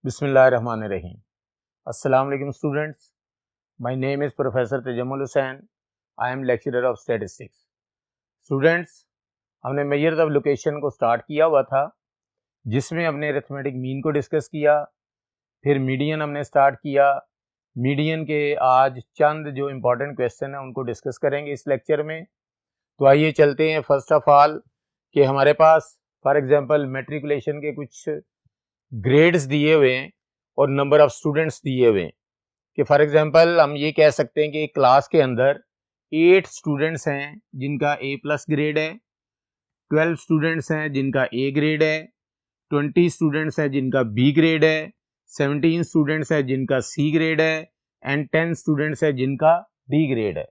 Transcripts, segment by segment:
बिस्मिल्लाहिर्रहमानिर्रहीम। अस्सलाम वालेकुम students, my name is professor Tajammul Hussain. I am lecturer of statistics. Students, हमने मेजर्स ऑफ लोकेशन को स्टार्ट किया हुआ था, जिसमें हमने अरिथमेटिक मीन को डिस्कस किया, फिर मीडियन हमने स्टार्ट किया। मीडियन के आज चंद जो इम्पोर्टेंट क्वेश्चन हैं उनको डिस्कस करेंगे इस लेक्चर में। तो आइए चलते हैं। फर्स्ट ऑफ ऑल कि हमारे पास फॉर एग्जांपल मैट्रिकुलेशन के कुछ ग्रेड्स दिए हुए हैं और नंबर ऑफ स्टूडेंट्स दिए हुए हैं। कि फॉर एग्जांपल हम ये कह सकते हैं कि क्लास के अंदर 8 स्टूडेंट्स हैं जिनका A+ ग्रेड है, 12 स्टूडेंट्स हैं जिनका A ग्रेड है, 20 स्टूडेंट्स हैं जिनका B ग्रेड है, 17 स्टूडेंट्स हैं जिनका C ग्रेड है एंड 10 स्टूडेंट्स हैं जिनका D ग्रेड है।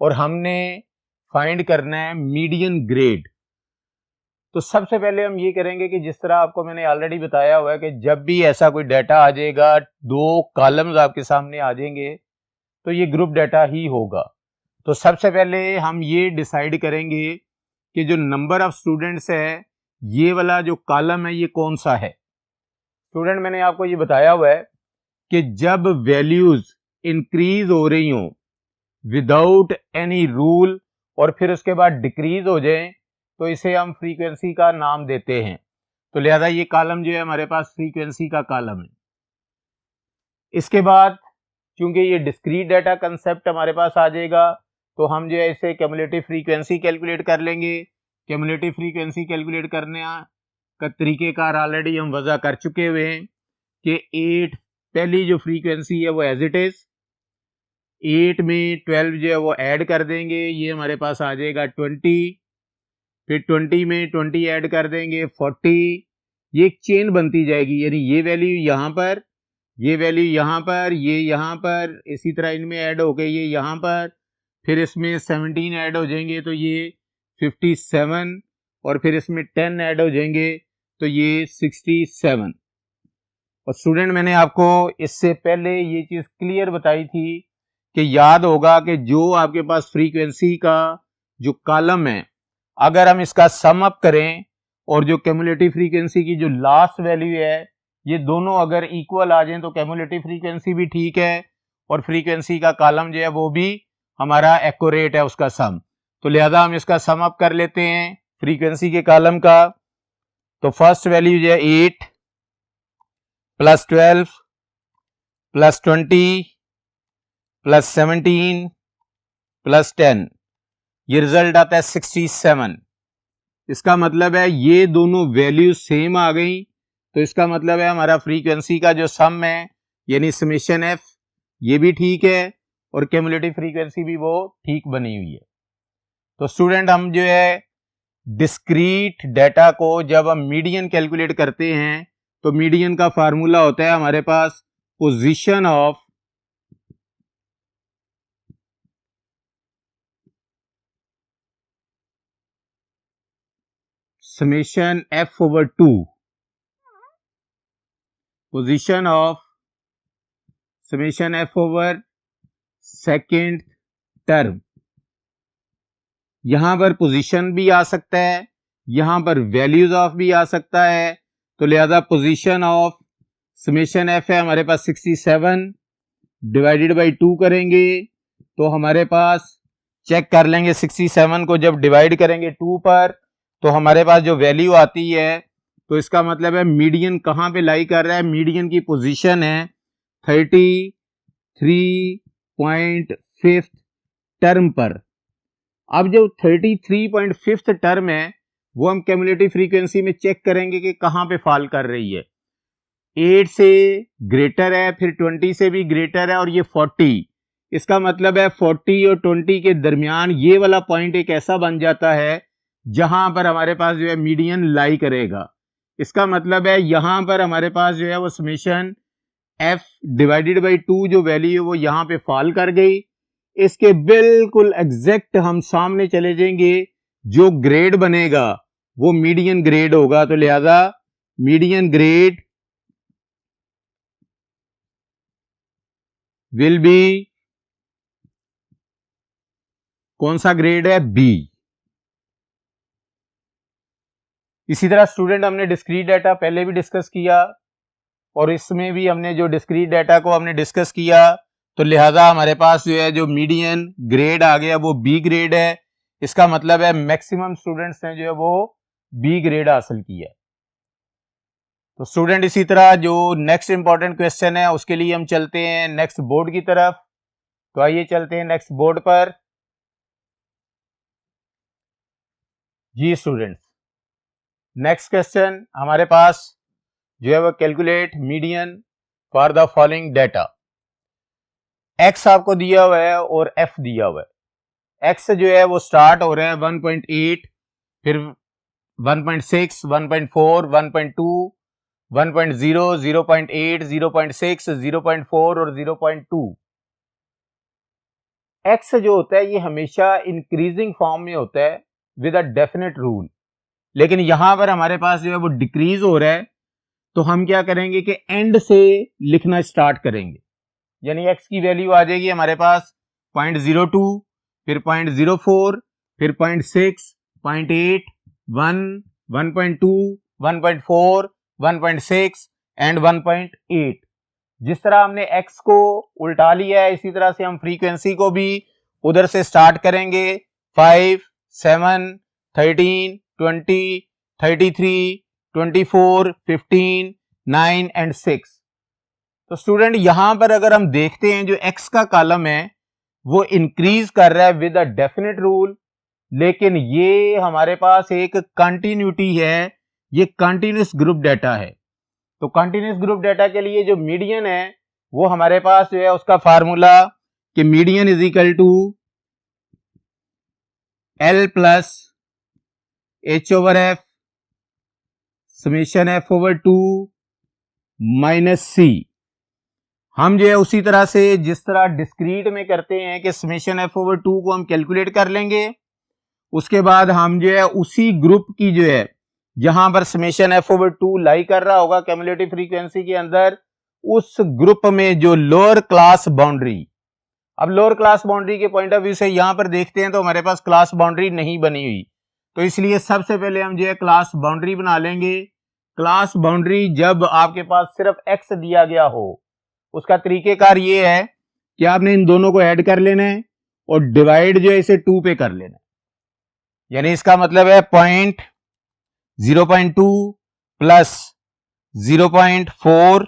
और हमने फाइंड करना है मीडियन ग्रेड। तो सबसे पहले हम ये करेंगे कि जिस तरह आपको मैंने ऑलरेडी बताया हुआ है कि जब भी ऐसा कोई डाटा आ जाएगा, 2 कॉलम्स आपके सामने आ जाएंगे, तो ये ग्रुप डाटा ही होगा। तो सबसे पहले हम ये डिसाइड करेंगे कि जो नंबर ऑफ स्टूडेंट्स है, ये वाला जो कॉलम है ये कौन सा है। स्टूडेंट, मैंने आपको ये बताया हुआ है कि जब वैल्यूज इंक्रीज हो रही हो विदाउट एनी रूल और फिर उसके बाद डिक्रीज हो जाए, तो इसे हम फ्रीक्वेंसी का नाम देते हैं। तो लिहाजा ये कॉलम जो है हमारे पास फ्रीक्वेंसी का कॉलम है। इसके बाद चूंकि ये डिस्क्रीट डाटा कंसेप्ट हमारे पास आ जाएगा, तो हम जो है इसे क्यूमुलेटिव फ्रीक्वेंसी कैलकुलेट कर लेंगे। क्यूमुलेटिव फ्रीक्वेंसी कैलकुलेट करने का तरीकेकार ऑलरेडी हम वजह कर चुके हुए हैं कि 8 पहली जो फ्रीक्वेंसी है वो एज इट इज, 8 में 12 जो है वो ऐड कर देंगे, ये हमारे पास आ जाएगा 20, फिर 20 में 20 ऐड कर देंगे 40। ये एक चेन बनती जाएगी, यानी ये वैल्यू यहाँ पर, ये वैल्यू यहाँ पर, ये यहाँ पर, इसी तरह इनमें ऐड हो गए ये यहाँ पर, फिर इसमें 17 ऐड हो जाएंगे तो ये 57, और फिर इसमें 10 ऐड हो जाएंगे तो ये 67। और स्टूडेंट, मैंने आपको इससे पहले ये चीज़ क्लियर बताई थी कि याद होगा कि जो आपके पास फ्रीक्वेंसी का जो कॉलम है, अगर हम इसका सम अप करें और जो क्यूमुलेटिव फ्रीक्वेंसी की जो लास्ट वैल्यू है, ये दोनों अगर इक्वल आ जाएं तो क्यूमुलेटिव फ्रीक्वेंसी भी ठीक है और फ्रीक्वेंसी का कॉलम जो है वो भी हमारा एक्यूरेट है उसका सम। तो लिहाजा हम इसका सम अप कर लेते हैं फ्रीक्वेंसी के कॉलम का। तो फर्स्ट वैल्यू जो है 8 प्लस 12 प्लस 20 प्लस 17 प्लस 10, ये रिजल्ट आता है 67। इसका मतलब है ये दोनों वैल्यू सेम आ गई, तो इसका मतलब है हमारा फ्रीक्वेंसी का जो सम है यानी समेशन एफ, ये भी ठीक है और क्यूमुलेटिव फ्रीक्वेंसी भी वो ठीक बनी हुई है। तो स्टूडेंट, हम जो है डिस्क्रीट डाटा को जब हम मीडियन कैलकुलेट करते हैं, तो मीडियन का फार्मूला होता है हमारे पास position of summation F over 2, position of summation F over second term. यहां पर पोजीशन भी आ सकता है, यहां पर वैल्यूज ऑफ भी आ सकता है। तो लिहाजा पोजीशन ऑफ समेशन एफ है हमारे पास 67, डिवाइडेड बाई 2 करेंगे तो हमारे पास चेक कर लेंगे 67 को जब डिवाइड करेंगे 2 पर, तो हमारे पास जो वैल्यू आती है, तो इसका मतलब है मीडियन कहां पे लाई कर रहा है। मीडियन की पोजीशन है 33.5 टर्म पर। अब जो 33.5 टर्म है वो हम क्यूमुलेटिव फ्रीक्वेंसी में चेक करेंगे कि कहां पे फॉल कर रही है। 8 से ग्रेटर है, फिर 20 से भी ग्रेटर है और ये 40। इसका मतलब है 40 और 20 के दरमियान ये वाला पॉइंट एक ऐसा बन जाता है जहां पर हमारे पास जो है मीडियन लाई करेगा। इसका मतलब है यहां पर हमारे पास जो है वो समेशन एफ डिवाइडेड बाई 2 जो वैल्यू है वो यहां पे फॉल कर गई। इसके बिल्कुल एग्जैक्ट हम सामने चले जाएंगे, जो ग्रेड बनेगा वो मीडियन ग्रेड होगा। तो लिहाजा मीडियन ग्रेड विल बी, कौन सा ग्रेड है, बी। इसी तरह स्टूडेंट, हमने डिस्क्रीट डाटा पहले भी डिस्कस किया और इसमें भी हमने जो डिस्क्रीट डाटा को हमने डिस्कस किया, तो लिहाजा हमारे पास जो है जो मीडियन ग्रेड आ गया वो बी ग्रेड है। इसका मतलब है मैक्सिमम स्टूडेंट्स ने जो है वो बी ग्रेड हासिल किया है। तो स्टूडेंट इसी तरह जो नेक्स्ट इंपॉर्टेंट क्वेश्चन है उसके लिए हम चलते हैं नेक्स्ट बोर्ड की तरफ। तो आइए चलते हैं नेक्स्ट बोर्ड पर। जी स्टूडेंट्स, नेक्स्ट क्वेश्चन हमारे पास जो है वो calculate median for the following data. X आपको दिया हुआ है और एफ दिया हुआ है। एक्स जो है वो स्टार्ट हो रहा है 1.8, फिर 1.6, 1.4, 1.2, 1.0, 0.8, 0.6, 0.4 और 0.2। एक्स जो होता है ये हमेशा इंक्रीजिंग फॉर्म में होता है विद अ डेफिनेट रूल, लेकिन यहां पर हमारे पास जो है वो डिक्रीज हो रहा है। तो हम क्या करेंगे कि एंड से लिखना स्टार्ट करेंगे, यानी एक्स की वैल्यू आ जाएगी हमारे पास 0.02, फिर 0.04, फिर 0.6, 0.8, 1, 1.2, 1.4, 1.6 एंड 1.8। जिस तरह हमने x को उल्टा लिया है इसी तरह से हम फ्रीक्वेंसी को भी उधर से स्टार्ट करेंगे। 5, 7, 13, 20, 33, 24, 15, 9 एंड 6। तो स्टूडेंट यहां पर अगर हम देखते हैं जो x का कॉलम है वो इंक्रीज कर रहा है विद अ डेफिनेट रूल, लेकिन ये हमारे पास एक कंटिन्यूटी है, ये कंटिन्यूस ग्रुप डाटा है। तो कंटिन्यूस ग्रुप डाटा के लिए जो मीडियन है वो हमारे पास जो है उसका फार्मूला कि median is equal to L plus H over F summation F over 2 minus C। हम जो है उसी तरह से जिस तरह डिस्क्रीट में करते हैं कि समेशन F ओवर 2 को हम कैलकुलेट कर लेंगे, उसके बाद हम जो है उसी ग्रुप की जो है जहां पर समेशन F ओवर 2 लाई कर रहा होगा क्यूमुलेटिव फ्रीक्वेंसी के अंदर, उस ग्रुप में जो लोअर क्लास बाउंड्री, अब लोअर क्लास बाउंड्री के पॉइंट ऑफ व्यू से यहां पर देखते हैं तो हमारे पास क्लास बाउंड्री नहीं बनी हुई, तो इसलिए सबसे पहले हम जो है क्लास बाउंड्री बना लेंगे। क्लास बाउंड्री जब आपके पास सिर्फ x दिया गया हो, उसका तरीकेकार ये है कि आपने इन दोनों को ऐड कर लेना है और डिवाइड जो है इसे 2 पे कर लेना है, यानी इसका मतलब है 0.2 प्लस 0.4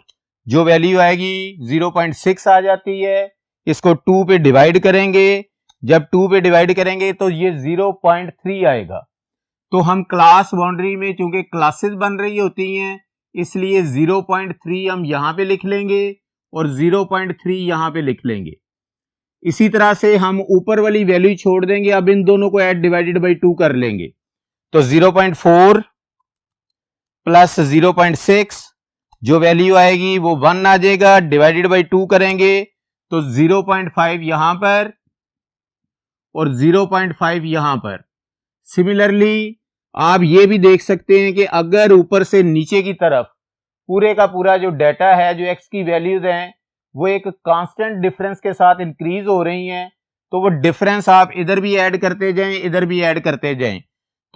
जो वैल्यू आएगी 0.6 आ जाती है, इसको 2 पे डिवाइड करेंगे, जब 2 पे डिवाइड करेंगे तो ये 0.3 आएगा। तो हम क्लास बाउंड्री में चूंकि क्लासेस बन रही होती हैं इसलिए 0.3 हम यहां पे लिख लेंगे और 0.3 यहां पे लिख लेंगे। इसी तरह से हम ऊपर वाली वैल्यू छोड़ देंगे, अब इन दोनों को ऐड डिवाइडेड बाई 2 कर लेंगे, तो 0.4 प्लस 0.6 जो वैल्यू आएगी वो 1 आ जाएगा, डिवाइडेड बाई 2 करेंगे तो 0.5 यहां पर और 0.5 यहां पर। सिमिलरली आप ये भी देख सकते हैं कि अगर ऊपर से नीचे की तरफ पूरे का पूरा जो डाटा है, जो x की वैल्यूज हैं वो एक कांस्टेंट डिफरेंस के साथ इंक्रीज हो रही हैं, तो वो डिफरेंस आप इधर भी ऐड करते जाएं, इधर भी ऐड करते जाएं।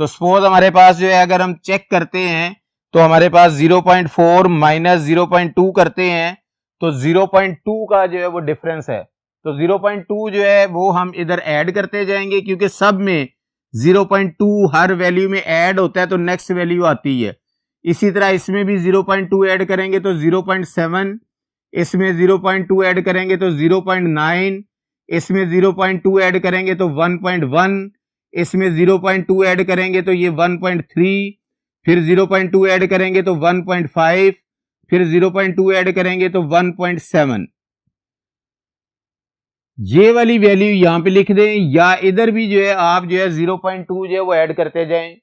तो सपोज हमारे पास जो है अगर हम चेक करते हैं तो हमारे पास 0.4 माइनस 0.2 करते हैं तो 0.2 का जो है वो डिफरेंस है, तो 0.2 जो है वो हम इधर ऐड करते जाएंगे क्योंकि सब में 0.2 हर वैल्यू में ऐड होता है तो नेक्स्ट वैल्यू आती है। इसी तरह इसमें भी 0.2 ऐड करेंगे तो 0.7, इसमें 0.2 ऐड करेंगे तो 0.9, इसमें 0.2 ऐड करेंगे तो 1.1, इसमें 0.2 ऐड करेंगे तो ये 1.3, फिर 0.2 ऐड करेंगे तो 1.5, फिर 0.2 ऐड करेंगे तो 1.7। ये वाली वैल्यू यहां पे लिख दें या इधर भी जो है आप जो है 0.2 जो है वो ऐड करते जाएं,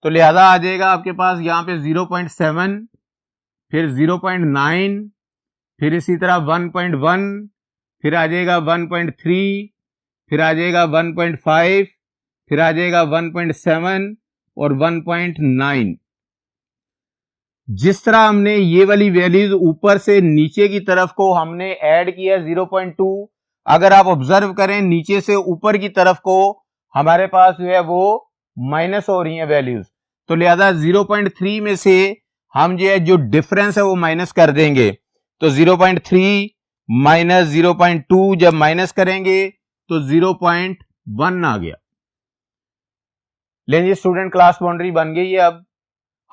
तो लिहाजा आ जाएगा आपके पास यहां पे 0.7, फिर 0.9, फिर इसी तरह 1.1, फिर आ जाएगा 1.3, फिर आ जाएगा 1.5, फिर आ जाएगा 1.7 और 1.9। जिस तरह हमने ये वाली वैल्यूज ऊपर से नीचे की तरफ को हमने ऐड किया 0.2, अगर आप ऑब्जर्व करें नीचे से ऊपर की तरफ को हमारे पास जो है वो माइनस हो रही है वैल्यूज, तो लिहाजा 0.3 में से हम जो है जो डिफरेंस है वो माइनस कर देंगे, तो 0.3 माइनस 0.2 जब माइनस करेंगे तो 0.1 आ गया। लेकिन स्टूडेंट क्लास बाउंड्री बन गई है। अब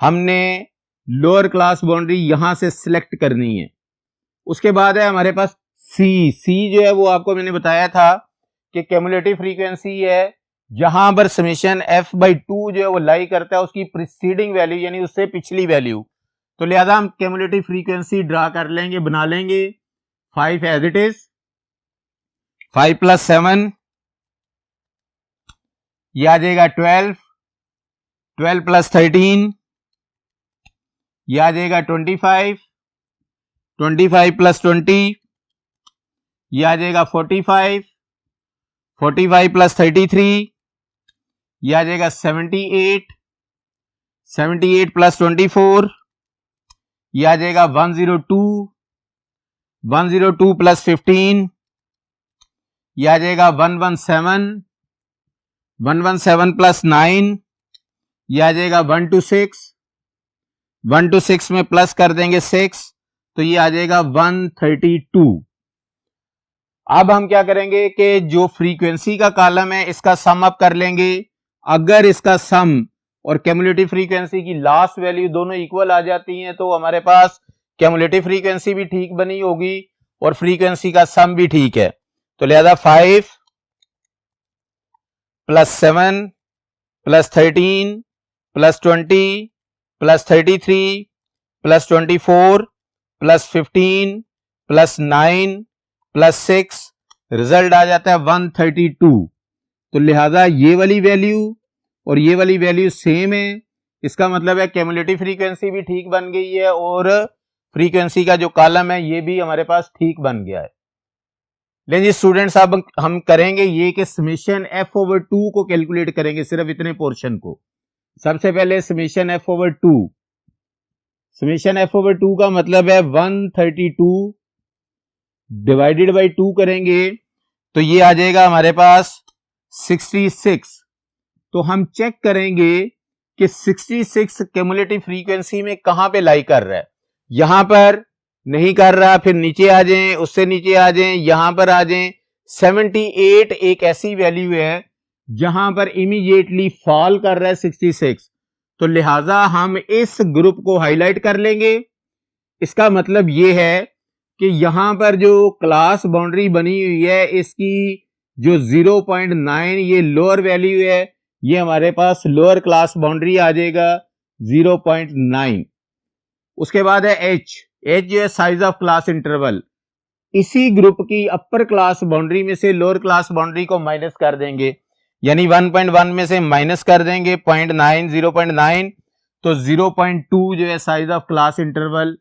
हमने लोअर क्लास बाउंड्री यहां से सिलेक्ट करनी है। उसके बाद है हमारे पास सी जो है वो आपको मैंने बताया था कि क्यूमुलेटिव फ्रीक्वेंसी है जहां पर समेशन f/2 जो है वो लाई करता है उसकी प्रीसीडिंग वैल्यू यानी उससे पिछली वैल्यू। तो लिहाजा हम क्यूमुलेटिव फ्रीक्वेंसी ड्रा कर लेंगे, बना लेंगे 5 एज इट इज, 5 + 7 ये आ जाएगा 12, 12 + 13 ये आ जाएगा 25, 25 + 20 ये आ जाएगा 45, 45 + 33 ये आ जाएगा 78, 78 + 24 ये आ जाएगा 102, 102 + 15 ये आ जाएगा 117, 117 + 9 ये आ जाएगा 126, 126 में प्लस कर देंगे 6 तो ये आ जाएगा 132। अब हम क्या करेंगे कि जो फ्रीक्वेंसी का कॉलम है इसका सम अप कर लेंगे। अगर इसका सम और क्यूमुलेटिव फ्रीक्वेंसी की लास्ट वैल्यू दोनों इक्वल आ जाती हैं तो हमारे पास क्यूमुलेटिव फ्रीक्वेंसी भी ठीक बनी होगी और फ्रीक्वेंसी का सम भी ठीक है। तो लिहाजा 5 + 7 + 13 + 20 + 33 + 24 + 15 + 9 + 6 रिजल्ट आ जाता है 132। तो लिहाजा ये वाली वैल्यू और ये वाली वैल्यू सेम है, इसका मतलब है क्यूमुलेटिव फ्रीक्वेंसी भी ठीक बन गई है और फ्रीक्वेंसी का जो कॉलम है ये भी हमारे पास ठीक बन गया है। लेकिन स्टूडेंट्स अब हम करेंगे ये कि समेशन f/2 को कैलकुलेट करेंगे, सिर्फ इतने पोर्शन को। सबसे पहले समेशन f/2, समेशन f/2 का मतलब है 132 डिवाइडेड बाई 2 करेंगे तो ये आ जाएगा हमारे पास 66। तो हम चेक करेंगे कि 66 क्यूमुलेटिव फ्रीक्वेंसी में कहां पे लाई कर रहा है। यहां पर नहीं कर रहा, फिर नीचे आ जाएं, उससे नीचे आ जाएं, यहां पर आ जाएं। 78 एक ऐसी वैल्यू है जहां पर इमीडिएटली फॉल कर रहा है 66, तो लिहाजा हम इस ग्रुप को हाईलाइट कर लेंगे। इसका मतलब यह है कि यहां पर जो क्लास बाउंड्री बनी हुई है इसकी जो 0.9 ये लोअर वैल्यू है, ये हमारे पास लोअर क्लास बाउंड्री आ जाएगा 0.9। उसके बाद है एच जो है साइज ऑफ क्लास इंटरवल। इसी ग्रुप की अपर क्लास बाउंड्री में से लोअर क्लास बाउंड्री को माइनस कर देंगे, यानी 1.1 में से माइनस कर देंगे 0.9, 0.9 तो 0.2 जो है साइज ऑफ क्लास इंटरवल।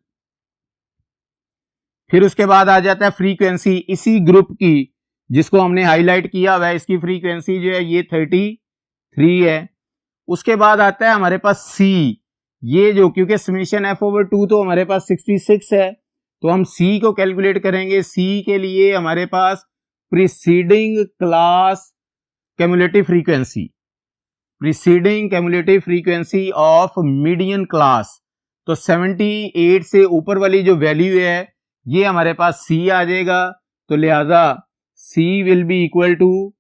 फिर उसके बाद आ जाता है फ्रीक्वेंसी इसी ग्रुप की जिसको हमने हाईलाइट किया हुआ है, इसकी फ्रीक्वेंसी जो है ये 33 है। उसके बाद आता है हमारे पास सी, ये जो क्योंकि समेशन f/2 तो हमारे पास 66 है तो हम सी को कैलकुलेट करेंगे। सी के लिए हमारे पास preceding class cumulative frequency, preceding cumulative frequency of median class, तो 78 से ऊपर वाली जो वैल्यू है ये हमारे पास सी आ जाएगा। तो लिहाजा सी विल बी इक्वल टू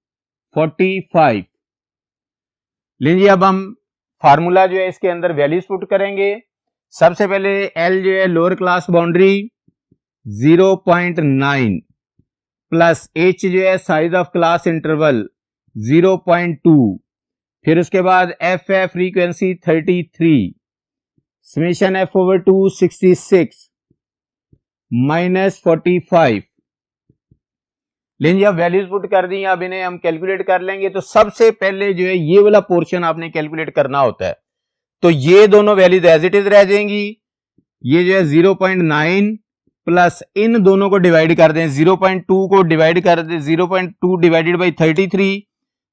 45। लीजिए अब हम फार्मूला जो है इसके अंदर वैल्यूज पुट करेंगे। सबसे पहले एल जो है lower class boundary 0.9 plus H जो है साइज ऑफ क्लास इंटरवल 0.2, फिर उसके बाद एफ है फ्रीक्वेंसी 33, समेशन f/2 66 -45। लेकिन जब वैल्यूज पुट कर दी, अब इन्हें हम कैलकुलेट कर लेंगे। तो सबसे पहले जो है ये वाला पोर्शन आपने कैलकुलेट करना होता है, तो ये दोनों वैल्यूज एज इट इज रह जाएंगी। ये जो है 0.9 प्लस इन दोनों को डिवाइड कर दें, 0.2 को डिवाइड कर दें 0.2 डिवाइडेड बाई 33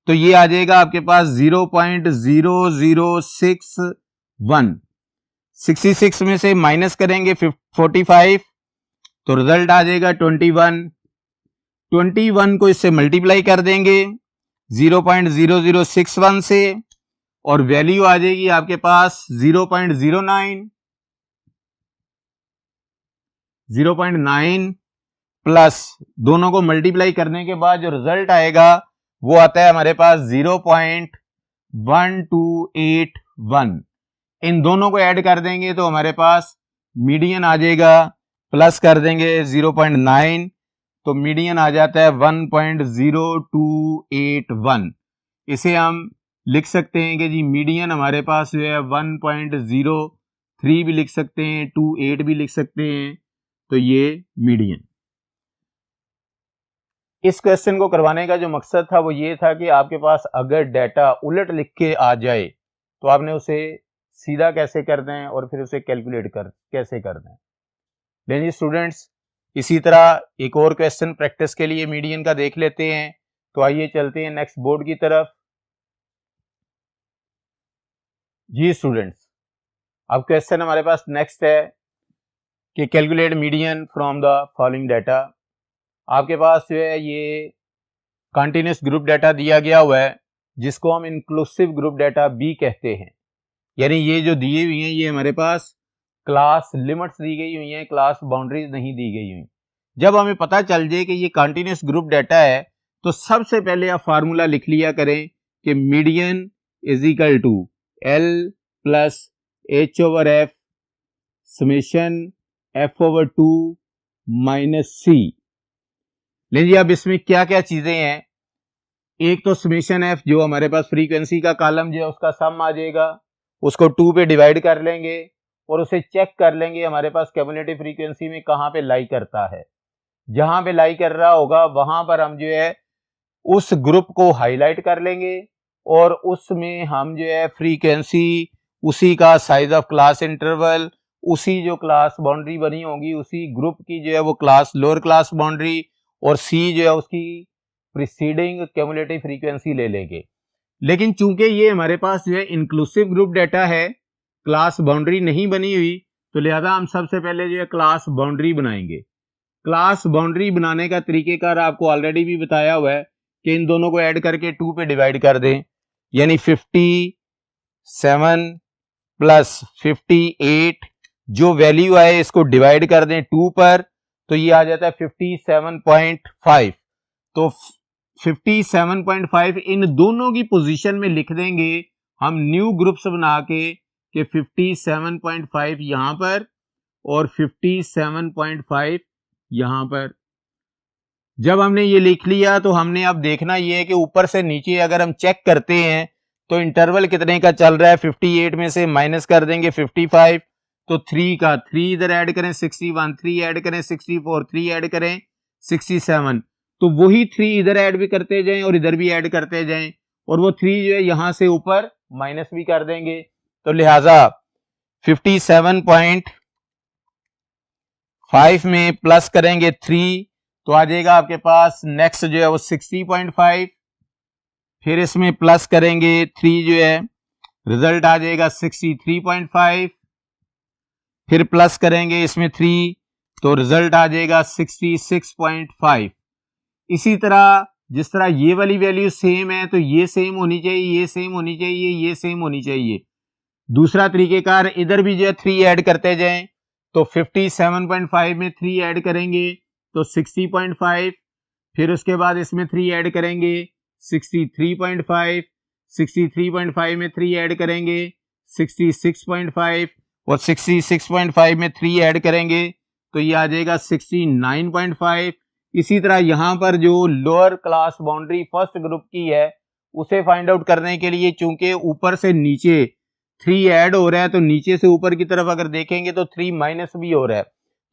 तो ये आ जाएगा आपके पास 0.0061। 66 में से माइनस करेंगे 45 तो रिजल्ट आ जाएगा 21। 21 को इससे मल्टीप्लाई कर देंगे 0.0061 से और वैल्यू आ जाएगी आपके पास 0.09। 0.9 प्लस दोनों को मल्टीप्लाई करने के बाद जो रिजल्ट आएगा वो आता है हमारे पास 0.1281। इन दोनों को ऐड कर देंगे तो हमारे पास मीडियन आ जाएगा, प्लस कर देंगे 0.9 तो मीडियन आ जाता है 1.0281। इसे हम लिख सकते हैं कि जी मीडियन हमारे पास जो है 1.03 भी लिख सकते हैं, 28 भी लिख सकते हैं, तो ये मीडियन। इस क्वेश्चन को करवाने का जो मकसद था वो ये था कि आपके पास अगर डाटा उलट लिख के आ जाए तो आपने उसे सीधा कैसे कर दें और फिर उसे कैलकुलेट कैसे कर दें। लेकिन स्टूडेंट्स, इसी तरह एक और क्वेश्चन प्रैक्टिस के लिए मीडियन का देख लेते हैं। तो आइए चलते हैं नेक्स्ट बोर्ड की तरफ। जी स्टूडेंट्स, अब क्वेश्चन हमारे पास नेक्स्ट है कि calculate median from the following data. आपके पास जो है ये कंटिन्यूस ग्रुप डाटा दिया गया हुआ है जिसको हम इंक्लूसिव ग्रुप डाटा भी कहते हैं। यानी ये जो दिए हुई हैं ये हमारे पास क्लास लिमिट्स दी गई हुई हैं, क्लास बाउंड्रीज नहीं दी गई हुई। जब हमें पता चल जाए कि ये कंटिन्यूस ग्रुप डाटा है तो सबसे पहले आप फार्मूला लिख लिया करें कि median is equal to L plus H over F summation F over 2 minus C। लेकिन अब इसमें क्या क्या चीजें हैं, एक तो समेशन F जो हमारे पास फ्रीक्वेंसी का कॉलम जो है उसका सम आ जाएगा, उसको 2 पे डिवाइड कर लेंगे और उसे चेक कर लेंगे हमारे पास क्यूमुलेटिव फ्रीक्वेंसी में कहां पे लाई करता है। जहां पे लाई कर रहा होगा वहां पर हम जो है उस ग्रुप को हाईलाइट कर लेंगे और उसमें हम जो है फ्रीक्वेंसी, उसी का साइज ऑफ क्लास इंटरवल, उसी जो क्लास बाउंड्री बनी होगी उसी ग्रुप की जो है वो क्लास लोअर क्लास बाउंड्री और C जो है उसकी प्रीसीडिंग क्यूमुलेटिव फ्रीक्वेंसी ले लेंगे। लेकिन चूंकि ये हमारे पास जो है इंक्लूसिव ग्रुप डाटा है, क्लास बाउंड्री नहीं बनी हुई, तो लिहाजा हम सबसे पहले जो है क्लास बाउंड्री बनाएंगे। क्लास बाउंड्री बनाने का तरीकेकार आपको ऑलरेडी भी बताया हुआ है कि इन दोनों को ऐड करके 2 पे डिवाइड कर दें, यानी 57 प्लस 58 जो वैल्यू आए इसको डिवाइड कर दें 2 पर, तो ये आ जाता है 57.5। तो 57.5 इन दोनों की पोजीशन में लिख देंगे हम न्यू ग्रुप्स बना के कि 57.5 यहां पर और 57.5 यहां पर। जब हमने ये लिख लिया तो हमने अब देखना ये है कि ऊपर से नीचे अगर हम चेक करते हैं तो इंटरवल कितने का चल रहा है। 58 में से माइनस कर देंगे 55, तो 3 का 3 इधर ऐड करें 61, 3 ऐड करें 64, 3 ऐड करें 67, तो वही 3 इधर ऐड भी करते जाएं और इधर भी ऐड करते जाएं और वो 3 जो है यहां से ऊपर माइनस भी कर देंगे। तो लिहाजा 57.5 में प्लस करेंगे 3 तो आ जाएगा आपके पास नेक्स्ट जो है वो 60.5, फिर इसमें प्लस करेंगे 3 जो है रिजल्ट आ जाएगा 63.5, फिर प्लस करेंगे इसमें 3 तो रिजल्ट आ जाएगा 66.5। इसी तरह जिस तरह ये वाली वैल्यू सेम है तो ये सेम होनी चाहिए, ये सेम होनी चाहिए, ये सेम होनी चाहिए। दूसरा तरीकेकार इधर भी जो है 3 ऐड करते जाएं, तो 57.5 में 3 ऐड करेंगे तो 60.5, फिर उसके बाद इसमें 3 ऐड करेंगे 63.5, 63.5 में 3 ऐड करेंगे 66.5 और 66.5 में 3 ऐड करेंगे तो ये आ जाएगा 69.5। इसी तरह यहां पर जो lower class boundary first group की है उसे फाइंड आउट करने के लिए चूंकि ऊपर से नीचे 3 ऐड हो रहा है तो नीचे से ऊपर की तरफ अगर देखेंगे तो 3 माइनस भी हो रहा है,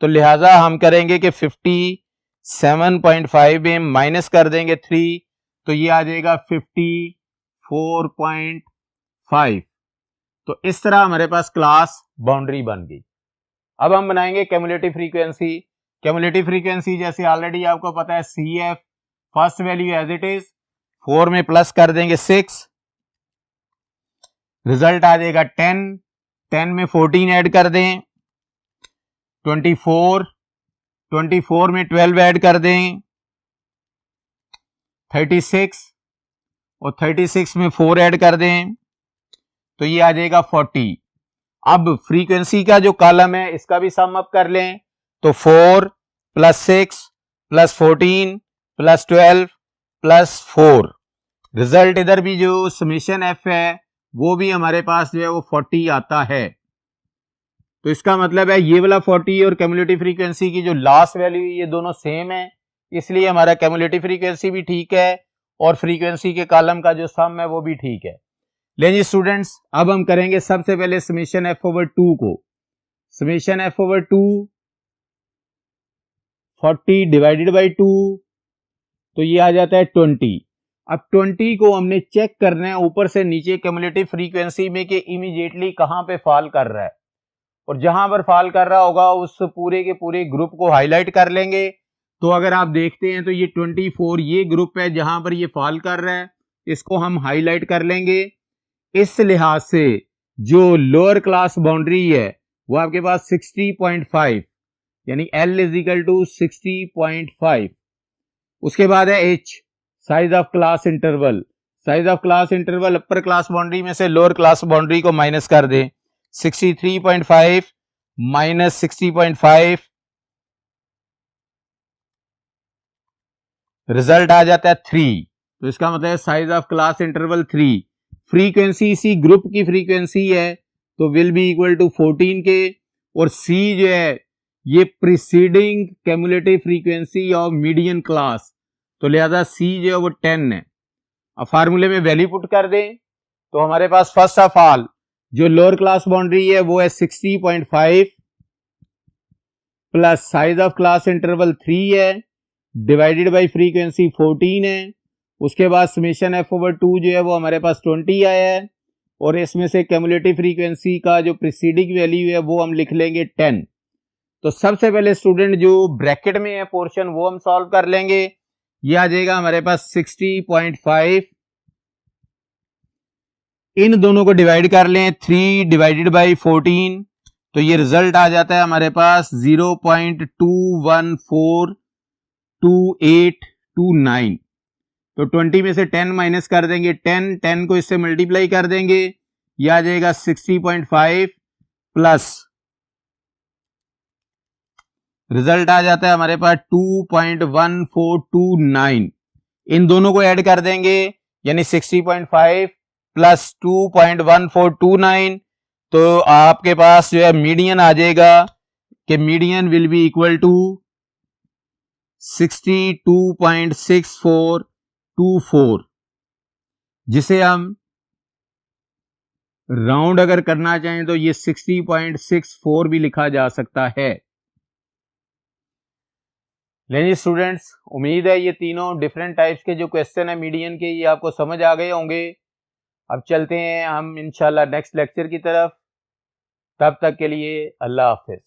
तो लिहाजा हम करेंगे कि 57.5 में माइनस कर देंगे 3 तो ये आ जाएगा 54.5। तो इस तरह हमारे पास क्लास बाउंड्री बन गई। अब हम बनाएंगे क्यूमुलेटिव फ्रीक्वेंसी। क्यूमुलेटिव फ्रीक्वेंसी जैसे ऑलरेडी आपको पता है CF first value as it is, 4 में प्लस कर देंगे 6, रिजल्ट आ जाएगा 10, 10 में 14 ऐड कर दें 24, 24 में 12 ऐड कर दें 36 और 36 में 4 ऐड कर दें तो ये आ जाएगा 40। अब फ्रीक्वेंसी का जो कॉलम है इसका भी सम अप कर लें तो 4 plus 6 plus 14 plus 12 plus 4, result इधर भी जो समेशन एफ है वो भी हमारे पास जो है वो 40 आता है। तो इसका मतलब है ये वाला 40 और क्यूमुलेटिव फ्रीक्वेंसी की जो लास्ट वैल्यू ये दोनों सेम है, इसलिए हमारा क्यूमुलेटिव फ्रीक्वेंसी भी ठीक है और फ्रीक्वेंसी के कॉलम का जो सम है वो भी ठीक है। लेकिन स्टूडेंट्स अब हम करेंगे सबसे पहले समेशन एफ ओवर 2 को। Summation F over 2 40 divided by 2, तो ये आ जाता है 20। अब 20 को हमने चेक करना है ऊपर से नीचे क्यूमुलेटिव फ्रीक्वेंसी में कि इमीडिएटली कहां पे फॉल कर रहा है, और जहां पर फॉल कर रहा होगा उस पूरे के पूरे ग्रुप को हाईलाइट कर लेंगे। तो अगर आप देखते हैं तो ये 24 ये ग्रुप है जहां पर ये फॉल कर रहा है, इसको हम हाईलाइट कर लेंगे। इस लिहाज से जो लोअर क्लास बाउंड्री है वो आपके पास 60.5 यानी L इज इक्वल टू 60.5। उसके बाद है H size of class interval. Size of class interval upper class boundary में से लोअर क्लास बाउंड्री को माइनस कर दें, 63.5 माइनस 60.5, रिजल्ट आ जाता है 3। तो इसका मतलब है size of class interval 3। Frequency इसी ग्रुप की फ्रीक्वेंसी है तो विल बी इक्वल टू 14 के, और C जो है ये preceding cumulative frequency of median class, तो लिहाजा C जो है वो 10 है। अब फार्मूले में वैल्यू पुट कर दें तो हमारे पास फर्स्ट ऑफ ऑल जो लोअर क्लास बाउंड्री है वो है 60.5 plus size of class interval 3 है डिवाइडेड बाई फ्रीक्वेंसी 14 है। उसके बाद समेशन एफ ओवर 2 जो है वो हमारे पास 20 आया है, और इसमें से क्यूमुलेटिव फ्रीक्वेंसी का जो प्रीसीडिंग वैल्यू है वो हम लिख लेंगे 10। तो सबसे पहले स्टूडेंट जो ब्रैकेट में है पोर्शन वो हम सॉल्व कर लेंगे। ये आ जाएगा हमारे पास 60.5, इन दोनों को डिवाइड कर लें 3 डिवाइडेड बाई 14, तो ये रिजल्ट आ जाता है हमारे पास 0.2142829। तो 20 में से 10 माइनस कर देंगे, 10 को इससे मल्टीप्लाई कर देंगे, ये आ जाएगा 60.5 प्लस रिजल्ट आ जाता है हमारे पास 2.1429। इन दोनों को ऐड कर देंगे यानी 60.5 प्लस 2.1429, तो आपके पास जो है मीडियन आ जाएगा कि median will be equal to 62.6424, जिसे हम राउंड अगर करना चाहें तो ये 60.64 भी लिखा जा सकता है। लेकिन स्टूडेंट्स उम्मीद है ये तीनों डिफरेंट टाइप्स के जो क्वेश्चन है मीडियन के ये आपको समझ आ गए होंगे। अब चलते हैं हम इंशाल्लाह नेक्स्ट लेक्चर की तरफ, तब तक के लिए अल्लाह हाफिज।